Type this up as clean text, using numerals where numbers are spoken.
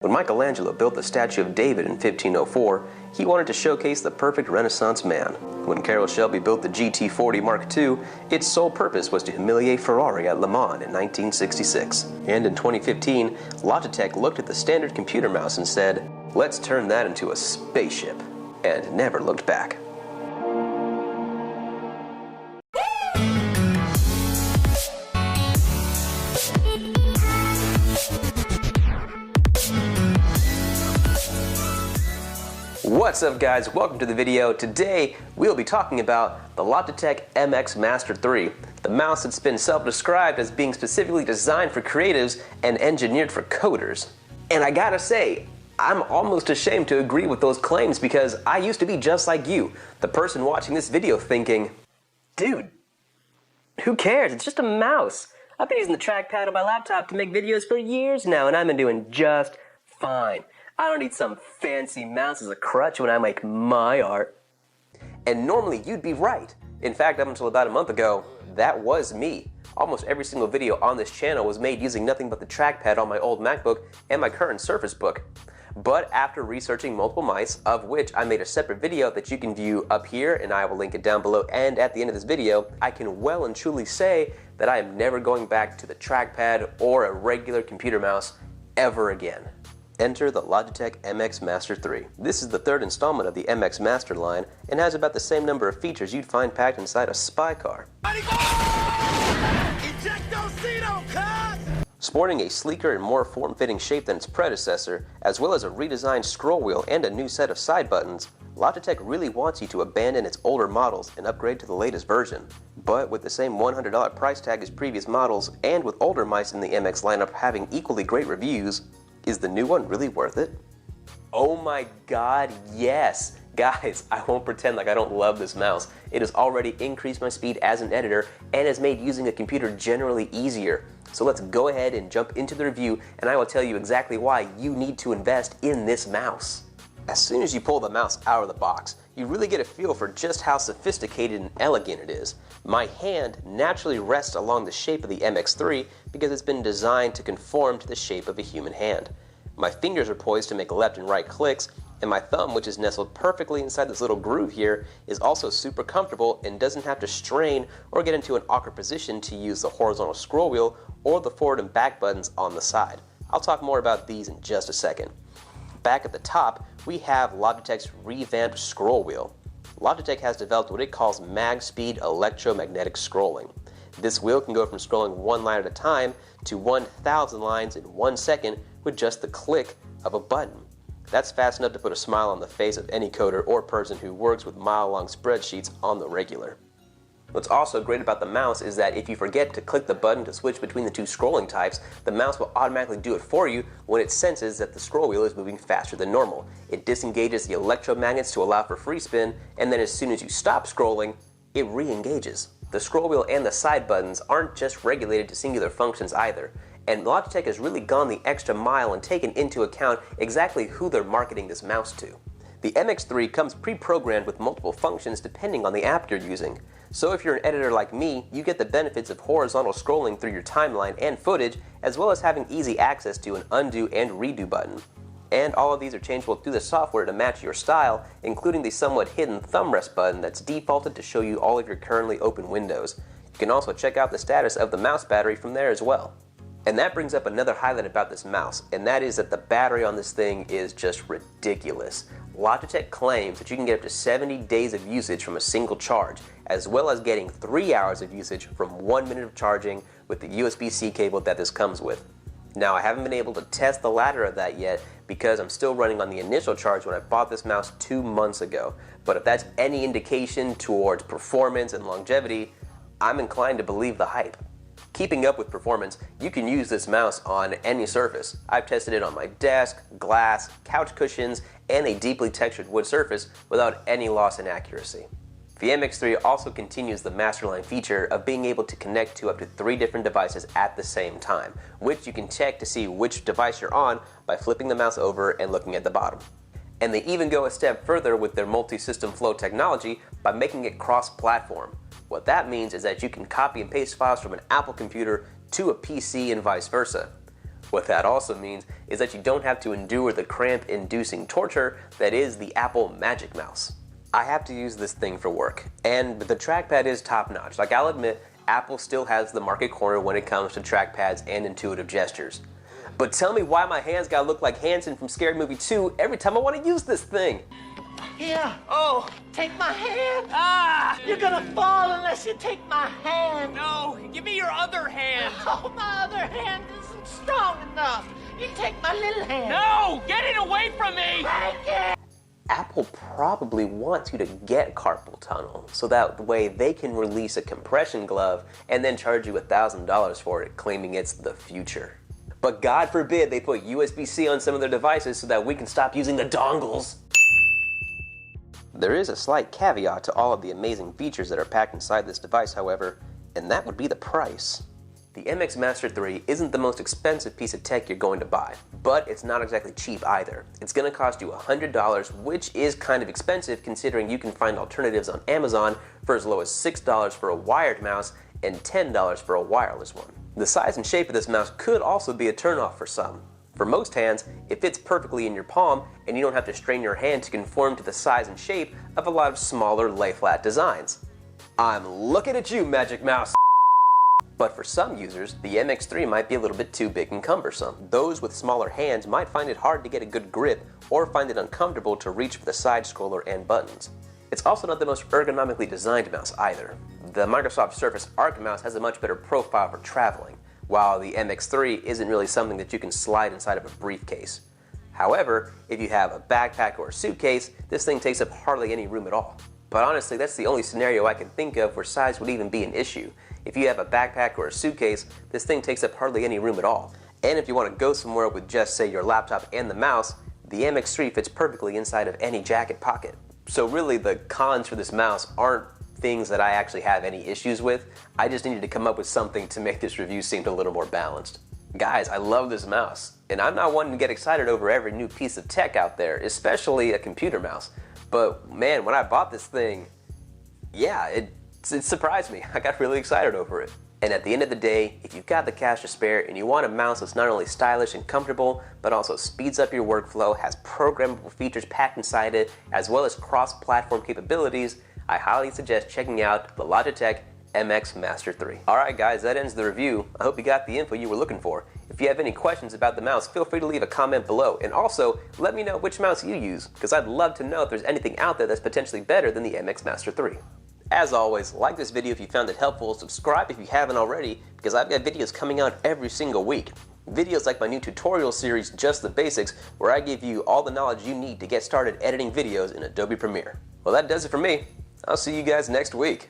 When Michelangelo built the statue of David in 1504, he wanted to showcase the perfect Renaissance man. When Carroll Shelby built the GT40 Mark II, its sole purpose was to humiliate Ferrari at Le Mans in 1966. And in 2015, Logitech looked at the standard computer mouse and said, "Let's turn that into a spaceship," and never looked back. What's up, guys? Welcome to the video. Today we'll be talking about the Logitech MX Master 3, the mouse that's been self-described as being specifically designed for creatives and engineered for coders. And I gotta say, I'm almost ashamed to agree with those claims because I used to be just like you, the person watching this video thinking, dude, who cares? It's just a mouse. I've been using the trackpad on my laptop to make videos for years now, and I've been doing just fine. I don't need some fancy mouse as a crutch when I make my art. And normally you'd be right. In fact, up until about a month ago, that was me. Almost every single video on this channel was made using nothing but the trackpad on my old MacBook and my current Surface Book. But after researching multiple mice, of which I made a separate video that you can view up here, and I will link it down below and at the end of this video, I can well and truly say that I am never going back to the trackpad or a regular computer mouse ever again. Enter the Logitech MX Master 3. This is the third installment of the MX Master line and has about the same number of features you'd find packed inside a spy car. Sporting a sleeker and more form-fitting shape than its predecessor, as well as a redesigned scroll wheel and a new set of side buttons, Logitech really wants you to abandon its older models and upgrade to the latest version. But with the same $100 price tag as previous models, and with older mice in the MX lineup having equally great reviews, is the new one really worth it? Oh my god, yes! Guys, I won't pretend like I don't love this mouse. It has already increased my speed as an editor and has made using a computer generally easier. So let's go ahead and jump into the review, and I will tell you exactly why you need to invest in this mouse. As soon as you pull the mouse out of the box, you really get a feel for just how sophisticated and elegant it is. My hand naturally rests along the shape of the MX3 because it's been designed to conform to the shape of a human hand. My fingers are poised to make left and right clicks, and my thumb, which is nestled perfectly inside this little groove here, is also super comfortable and doesn't have to strain or get into an awkward position to use the horizontal scroll wheel or the forward and back buttons on the side. I'll talk more about these in just a second. Back at the top, we have Logitech's revamped scroll wheel. Logitech has developed what it calls mag speed electromagnetic scrolling. This wheel can go from scrolling one line at a time to 1,000 lines in 1 second with just the click of a button. That's fast enough to put a smile on the face of any coder or person who works with mile-long spreadsheets on the regular. What's also great about the mouse is that if you forget to click the button to switch between the two scrolling types, the mouse will automatically do it for you when it senses that the scroll wheel is moving faster than normal. It disengages the electromagnets to allow for free spin, and then as soon as you stop scrolling, it re-engages. The scroll wheel and the side buttons aren't just regulated to singular functions either, and Logitech has really gone the extra mile and taken into account exactly who they're marketing this mouse to. The MX3 comes pre-programmed with multiple functions depending on the app you're using. So if you're an editor like me, you get the benefits of horizontal scrolling through your timeline and footage, as well as having easy access to an undo and redo button. And all of these are changeable through the software to match your style, including the somewhat hidden thumb rest button that's defaulted to show you all of your currently open windows. You can also check out the status of the mouse battery from there as well. And that brings up another highlight about this mouse, and that is that the battery on this thing is just ridiculous. Logitech claims that you can get up to 70 days of usage from a single charge, as well as getting 3 hours of usage from 1 minute of charging with the USB-C cable that this comes with. Now, I haven't been able to test the latter of that yet because I'm still running on the initial charge when I bought this mouse 2 months ago. But if that's any indication towards performance and longevity, I'm inclined to believe the hype. Keeping up with performance, you can use this mouse on any surface. I've tested it on my desk, glass, couch cushions, and a deeply textured wood surface without any loss in accuracy. The MX3 also continues the Masterline feature of being able to connect to up to 3 different devices at the same time, which you can check to see which device you're on by flipping the mouse over and looking at the bottom. And they even go a step further with their multi-system flow technology by making it cross-platform. What that means is that you can copy and paste files from an Apple computer to a PC and vice versa. What that also means is that you don't have to endure the cramp-inducing torture that is the Apple Magic Mouse. I have to use this thing for work, and the trackpad is top-notch. Like, I'll admit, Apple still has the market corner when it comes to trackpads and intuitive gestures. But tell me why my hands gotta look like Hanson from Scary Movie 2 every time I want to use this thing. Here. Oh, take my hand. Ah! You're gonna fall unless you take my hand. No, give me your other hand. Oh, my other hand isn't strong enough. You take my little hand. No, get it away from me. Take it. Apple probably wants you to get carpal tunnel, so that way they can release a compression glove and then charge you $1,000 for it, claiming it's the future. But God forbid they put USB-C on some of their devices so that we can stop using the dongles. There is a slight caveat to all of the amazing features that are packed inside this device, however, and that would be the price. The MX Master 3 isn't the most expensive piece of tech you're going to buy, but it's not exactly cheap either. It's going to cost you $100, which is kind of expensive considering you can find alternatives on Amazon for as low as $6 for a wired mouse and $10 for a wireless one. The size and shape of this mouse could also be a turnoff for some. For most hands, it fits perfectly in your palm and you don't have to strain your hand to conform to the size and shape of a lot of smaller lay-flat designs. I'm looking at you, Magic Mouse! But for some users, the MX3 might be a little bit too big and cumbersome. Those with smaller hands might find it hard to get a good grip or find it uncomfortable to reach for the side scroller and buttons. It's also not the most ergonomically designed mouse either. The Microsoft Surface Arc mouse has a much better profile for traveling, while the MX3 isn't really something that you can slide inside of a briefcase. However, if you have a backpack or a suitcase, this thing takes up hardly any room at all. But honestly, that's the only scenario I can think of where size would even be an issue. If you have a backpack or a suitcase, this thing takes up hardly any room at all. And if you want to go somewhere with just, say, your laptop and the mouse, the MX3 fits perfectly inside of any jacket pocket. So really, the cons for this mouse aren't things that I actually have any issues with. I just needed to come up with something to make this review seem a little more balanced. Guys, I love this mouse, and I'm not one to get excited over every new piece of tech out there, especially a computer mouse. But man, when I bought this thing, yeah, it surprised me. I got really excited over it. And at the end of the day, if you've got the cash to spare and you want a mouse that's not only stylish and comfortable, but also speeds up your workflow, has programmable features packed inside it, as well as cross-platform capabilities, I highly suggest checking out the Logitech MX Master 3. Alright guys, that ends the review. I hope you got the info you were looking for. If you have any questions about the mouse, feel free to leave a comment below. And also, let me know which mouse you use, because I'd love to know if there's anything out there that's potentially better than the MX Master 3. As always, like this video if you found it helpful, subscribe if you haven't already, because I've got videos coming out every single week. Videos like my new tutorial series, Just the Basics, where I give you all the knowledge you need to get started editing videos in Adobe Premiere. Well, that does it for me. I'll see you guys next week.